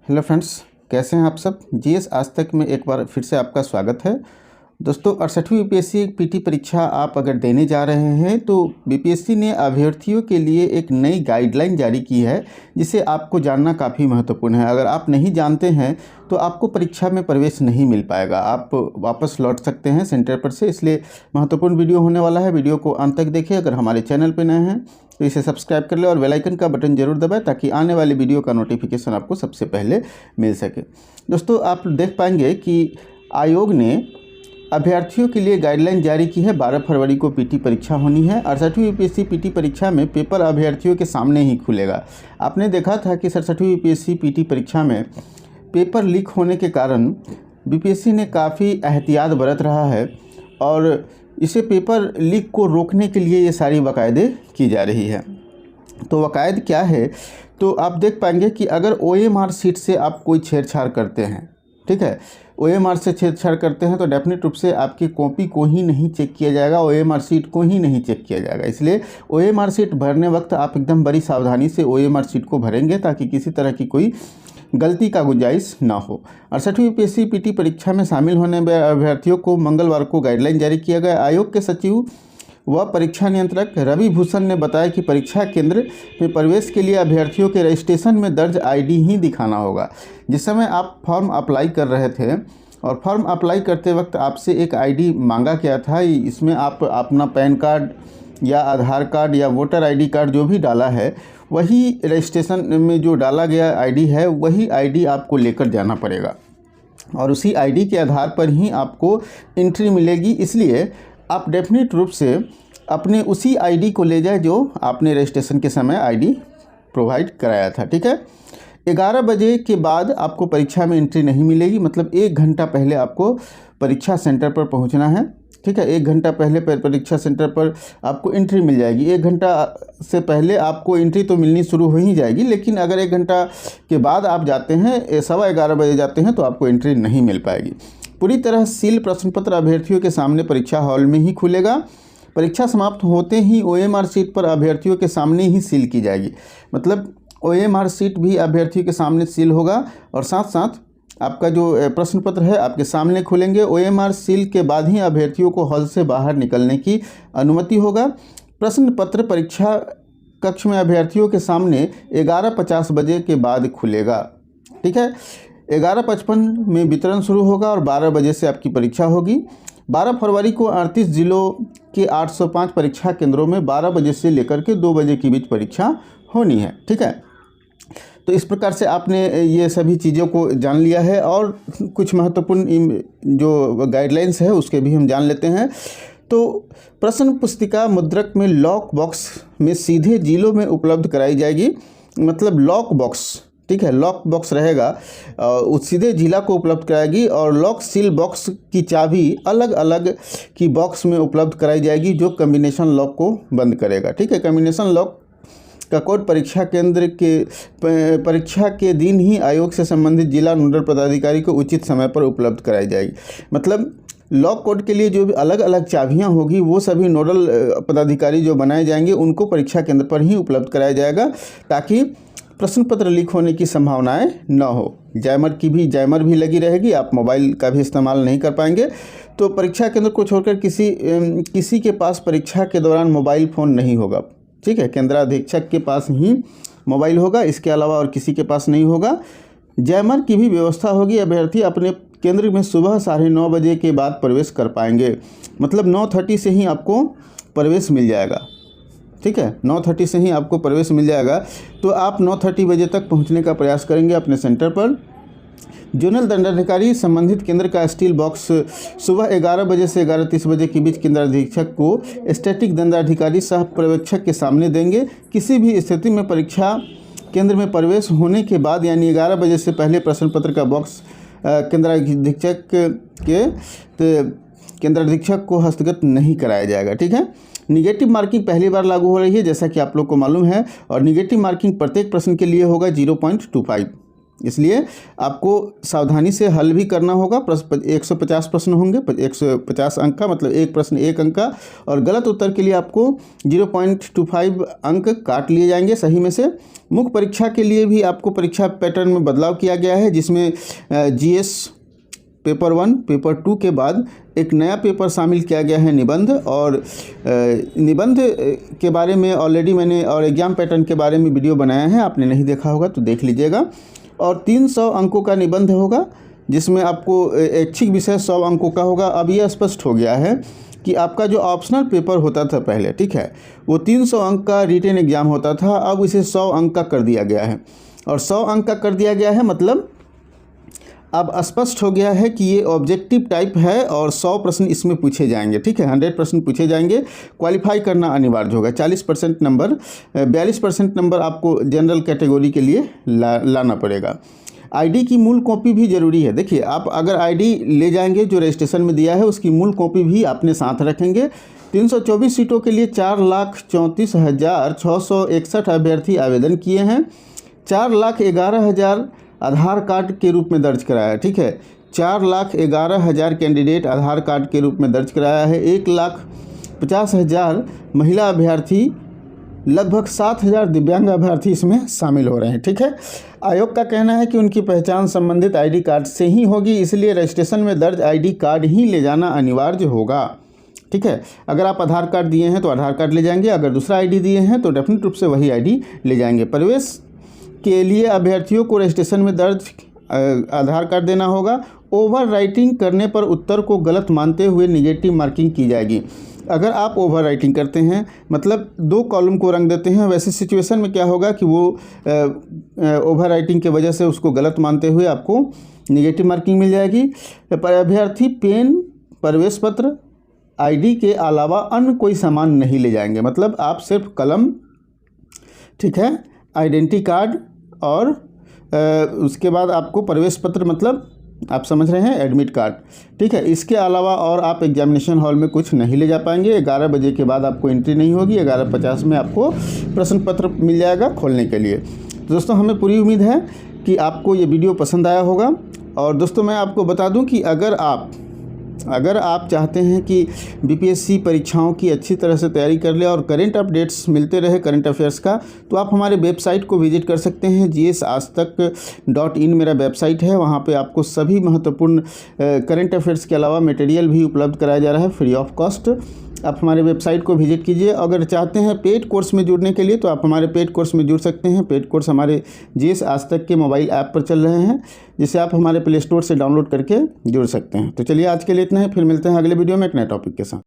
Hello friends, कैसे हैं आप सब। जीएस आज तक में एक बार फिर से आपका स्वागत है। दोस्तों, 68वीं बीपीएससी पीटी परीक्षा आप अगर देने जा रहे हैं तो बीपीएससी ने अभ्यर्थियों के लिए एक नई गाइडलाइन जारी की है, जिसे आपको जानना काफ़ी महत्वपूर्ण है। अगर आप नहीं जानते हैं तो आपको परीक्षा में प्रवेश नहीं मिल पाएगा, आप वापस लौट सकते हैं सेंटर पर से। इसलिए महत्वपूर्ण वीडियो होने वाला है, वीडियो को अंत तक देखिए। अगर हमारे चैनल पर नए हैं तो इसे सब्सक्राइब कर ले और बेल आइकन का बटन जरूर दबाएं, ताकि आने वाली वीडियो का नोटिफिकेशन आपको सबसे पहले मिल सके। दोस्तों, आप देख पाएंगे कि आयोग ने अभ्यर्थियों के लिए गाइडलाइन जारी की है। 12 फरवरी को पीटी परीक्षा होनी है। 68वीं यूपीएससी पीटी परीक्षा में पेपर अभ्यर्थियों के सामने ही खुलेगा। आपने देखा था कि 67वीं यूपीएससी पीटी परीक्षा में पेपर लीक होने के कारण बीपीएससी ने काफ़ी एहतियात बरत रहा है और इसे पेपर लीक को रोकने के लिए ये सारी वकायदे की जा रही है। तो वकायद क्या है, तो आप देख पाएंगे कि अगर ओएमआर सीट से आप कोई छेड़छाड़ करते हैं, ठीक है, ओएमआर से छेड़छाड़ करते हैं तो डेफिनेट रूप से आपकी कॉपी को ही नहीं चेक किया जाएगा, ओएमआर सीट को ही नहीं चेक किया जाएगा। इसलिए ओएमआर सीट भरने वक्त आप एकदम बड़ी सावधानी से ओएमआर सीट को भरेंगे, ताकि किसी तरह की कोई गलती का गुंजाइश ना हो। 68वीं यूपीएससी पीटी परीक्षा में शामिल होने वाले अभ्यर्थियों को मंगलवार को गाइडलाइन जारी किया गया। आयोग के सचिव व परीक्षा नियंत्रक रवि भूषण ने बताया कि परीक्षा केंद्र में प्रवेश के लिए अभ्यर्थियों के रजिस्ट्रेशन में दर्ज आईडी ही दिखाना होगा। जिस समय आप फॉर्म अप्लाई कर रहे थे और फॉर्म अप्लाई करते वक्त आपसे एक आईडी मांगा गया था, इसमें आप अपना पैन कार्ड या आधार कार्ड या वोटर आईडी कार्ड जो भी डाला है, वही रजिस्ट्रेशन में जो डाला गया आईडी है वही आईडी आपको लेकर जाना पड़ेगा और उसी आईडी के आधार पर ही आपको एंट्री मिलेगी। इसलिए आप डेफिनेट रूप से अपने उसी आईडी को ले जाए जो आपने रजिस्ट्रेशन के समय आईडी प्रोवाइड कराया था, ठीक है। 11 बजे के बाद आपको परीक्षा में एंट्री नहीं मिलेगी, मतलब 1 घंटा पहले आपको परीक्षा सेंटर पर पहुंचना है, ठीक है। 1 घंटा पहले परीक्षा सेंटर पर आपको एंट्री मिल जाएगी। 1 घंटा से पहले आपको एंट्री तो मिलनी शुरू हो ही जाएगी, लेकिन अगर 1 घंटा के बाद आप जाते हैं, 11:15 बजे जाते हैं, तो आपको एंट्री नहीं मिल पाएगी। पूरी तरह सील प्रश्न पत्र अभ्यर्थियों के सामने परीक्षा हॉल में ही खुलेगा। परीक्षा समाप्त होते ही ओएमआर सीट पर अभ्यर्थियों के सामने ही सील की जाएगी, मतलब ओएमआर सीट भी अभ्यर्थियों के सामने सील होगा और साथ साथ आपका जो प्रश्न पत्र है आपके सामने खुलेंगे। ओएमआर सील के बाद ही अभ्यर्थियों को हॉल से बाहर निकलने की अनुमति होगा। प्रश्न पत्र परीक्षा कक्ष में अभ्यर्थियों के सामने 11:50 बजे के बाद खुलेगा, ठीक है। 11:55 में वितरण शुरू होगा और 12 बजे से आपकी परीक्षा होगी। 12 फरवरी को 38 जिलों के 805 परीक्षा केंद्रों में 12 बजे से लेकर के 2 बजे के बीच परीक्षा होनी है, ठीक है। तो इस प्रकार से आपने ये सभी चीज़ों को जान लिया है और कुछ महत्वपूर्ण जो गाइडलाइंस है उसके भी हम जान लेते हैं। तो प्रश्न पुस्तिका मुद्रक में लॉक बॉक्स में सीधे जिलों में उपलब्ध कराई जाएगी, मतलब लॉक बॉक्स, ठीक है, लॉक बॉक्स रहेगा, उस सीधे जिला को उपलब्ध कराएगी। और लॉक सील बॉक्स की चाबी अलग अलग की बॉक्स में उपलब्ध कराई जाएगी, जो कम्बिनेशन लॉक को बंद करेगा, ठीक है। कम्बिनेशन लॉक का कोड परीक्षा केंद्र के परीक्षा के दिन ही आयोग से संबंधित जिला नोडल पदाधिकारी को उचित समय पर उपलब्ध कराई जाएगी। मतलब लॉक कोड के लिए जो भी अलग अलग चाबियां होगी वो सभी नोडल पदाधिकारी जो बनाए जाएंगे उनको परीक्षा केंद्र पर ही उपलब्ध कराया जाएगा, ताकि प्रश्न पत्र लीक होने की संभावनाएं न हो। जैमर भी लगी रहेगी, आप मोबाइल का भी इस्तेमाल नहीं कर पाएंगे। तो परीक्षा केंद्र को छोड़कर किसी के पास परीक्षा के दौरान मोबाइल फ़ोन नहीं होगा, ठीक है। केंद्राधीक्षक के पास ही मोबाइल होगा, इसके अलावा और किसी के पास नहीं होगा। जैमर की भी व्यवस्था होगी। अभ्यर्थी अपने केंद्र में सुबह 9:30 बजे के बाद प्रवेश कर पाएंगे, मतलब 9:30 से ही आपको प्रवेश मिल जाएगा, ठीक है। 9:30 से ही आपको प्रवेश मिल जाएगा। तो आप 9:30 बजे तक पहुंचने का प्रयास करेंगे अपने सेंटर पर। जोनल दंडाधिकारी संबंधित केंद्र का स्टील बॉक्स सुबह 11 बजे से 11:30 बजे के बीच केंद्राधीक्षक को स्टैटिक दंडाधिकारी सह पर्यवेक्षक के सामने देंगे। किसी भी स्थिति में परीक्षा केंद्र में प्रवेश होने के बाद, यानी 11 बजे से पहले प्रश्न पत्र का बॉक्स केंद्राधीक्षक को हस्तगत नहीं कराया जाएगा, ठीक है। निगेटिव मार्किंग पहली बार लागू हो रही है, जैसा कि आप लोग को मालूम है, और निगेटिव मार्किंग प्रत्येक प्रश्न के लिए होगा 0.25, इसलिए आपको सावधानी से हल भी करना होगा। 150 प्रश्न होंगे, 150 अंक का मतलब एक प्रश्न 1 अंक का, और गलत उत्तर के लिए आपको 0.25 अंक काट लिए जाएंगे सही में से। मुख्य परीक्षा के लिए भी आपको परीक्षा पैटर्न में बदलाव किया गया है, जिसमें जीएस पेपर 1 पेपर 2 के बाद एक नया पेपर शामिल किया गया है निबंध। और निबंध के बारे में ऑलरेडी मैंने और एग्जाम पैटर्न के बारे में वीडियो बनाया है, आपने नहीं देखा होगा तो देख लीजिएगा। और 300 अंकों का निबंध होगा, जिसमें आपको ऐच्छिक विषय 100 अंकों का होगा। अब यह स्पष्ट हो गया है कि आपका जो ऑप्शनल पेपर होता था पहले, ठीक है, वो 300 अंक का रिटन एग्जाम होता था, अब इसे 100 अंक का कर दिया गया है। और 100 अंक का कर दिया गया है मतलब अब स्पष्ट हो गया है कि ये ऑब्जेक्टिव टाइप है और 100 प्रश्न इसमें पूछे जाएंगे, ठीक है, 100 प्रश्न पूछे जाएंगे। क्वालिफाई करना अनिवार्य होगा। 40% नंबर, 42% नंबर आपको जनरल कैटेगरी के लिए लाना पड़ेगा। आईडी की मूल कॉपी भी ज़रूरी है। देखिए, आप अगर आईडी ले जाएंगे जो रजिस्ट्रेशन में दिया है, उसकी मूल कॉपी भी अपने साथ रखेंगे। 324 सीटों के लिए 4,34,661 अभ्यर्थी आवेदन किए हैं। 4,11,000 आधार कार्ड के रूप में दर्ज कराया है, ठीक है, 4,11,000 कैंडिडेट आधार कार्ड के रूप में दर्ज कराया है। 1,50,000 महिला अभ्यर्थी, लगभग 7,000 दिव्यांग अभ्यर्थी इसमें शामिल हो रहे हैं, ठीक है। आयोग का कहना है कि उनकी पहचान संबंधित आईडी कार्ड से ही होगी, इसलिए रजिस्ट्रेशन में दर्ज आईडी कार्ड ही ले जाना अनिवार्य होगा, ठीक है। अगर आप आधार कार्ड दिए हैं तो आधार कार्ड ले जाएंगे, अगर दूसरा आईडी दिए हैं तो डेफिनेट रूप से वही आईडी ले जाएंगे। प्रवेश के लिए अभ्यर्थियों को रजिस्ट्रेशन में दर्ज आधार कार्ड देना होगा। ओवर राइटिंग करने पर उत्तर को गलत मानते हुए निगेटिव मार्किंग की जाएगी। अगर आप ओवर राइटिंग करते हैं मतलब 2 कॉलम को रंग देते हैं, वैसे सिचुएशन में क्या होगा कि वो ओवर राइटिंग के वजह से उसको गलत मानते हुए आपको निगेटिव मार्किंग मिल जाएगी। अभ्यर्थी पेन, प्रवेश पत्र, आईडी के अलावा अन्य कोई सामान नहीं ले जाएंगे, मतलब आप सिर्फ कलम, ठीक है, आइडेंटिटी कार्ड और उसके बाद आपको प्रवेश पत्र, मतलब आप समझ रहे हैं, एडमिट कार्ड, ठीक है। इसके अलावा और आप एग्जामिनेशन हॉल में कुछ नहीं ले जा पाएंगे। 11 बजे के बाद आपको एंट्री नहीं होगी। 11:50 में आपको प्रश्न पत्र मिल जाएगा खोलने के लिए। तो दोस्तों, हमें पूरी उम्मीद है कि आपको ये वीडियो पसंद आया होगा। और दोस्तों, मैं आपको बता दूं कि अगर आप चाहते हैं कि बीपीएससी परीक्षाओं की अच्छी तरह से तैयारी कर ले और करंट अपडेट्स मिलते रहे करंट अफेयर्स का, तो आप हमारे वेबसाइट को विजिट कर सकते हैं। GSAajtak.in मेरा वेबसाइट है। वहाँ पे आपको सभी महत्वपूर्ण करंट अफेयर्स के अलावा मटेरियल भी उपलब्ध कराया जा रहा है फ्री ऑफ कॉस्ट। आप हमारे वेबसाइट को विजिट कीजिए। अगर चाहते हैं पेड कोर्स में जुड़ने के लिए तो आप हमारे पेड कोर्स में जुड़ सकते हैं। पेड कोर्स हमारे GS आज तक के मोबाइल ऐप पर चल रहे हैं, जिसे आप हमारे प्ले स्टोर से डाउनलोड करके जुड़ सकते हैं। तो चलिए, आज के लिए इतना ही, फिर मिलते हैं अगले वीडियो में एक नए टॉपिक के साथ।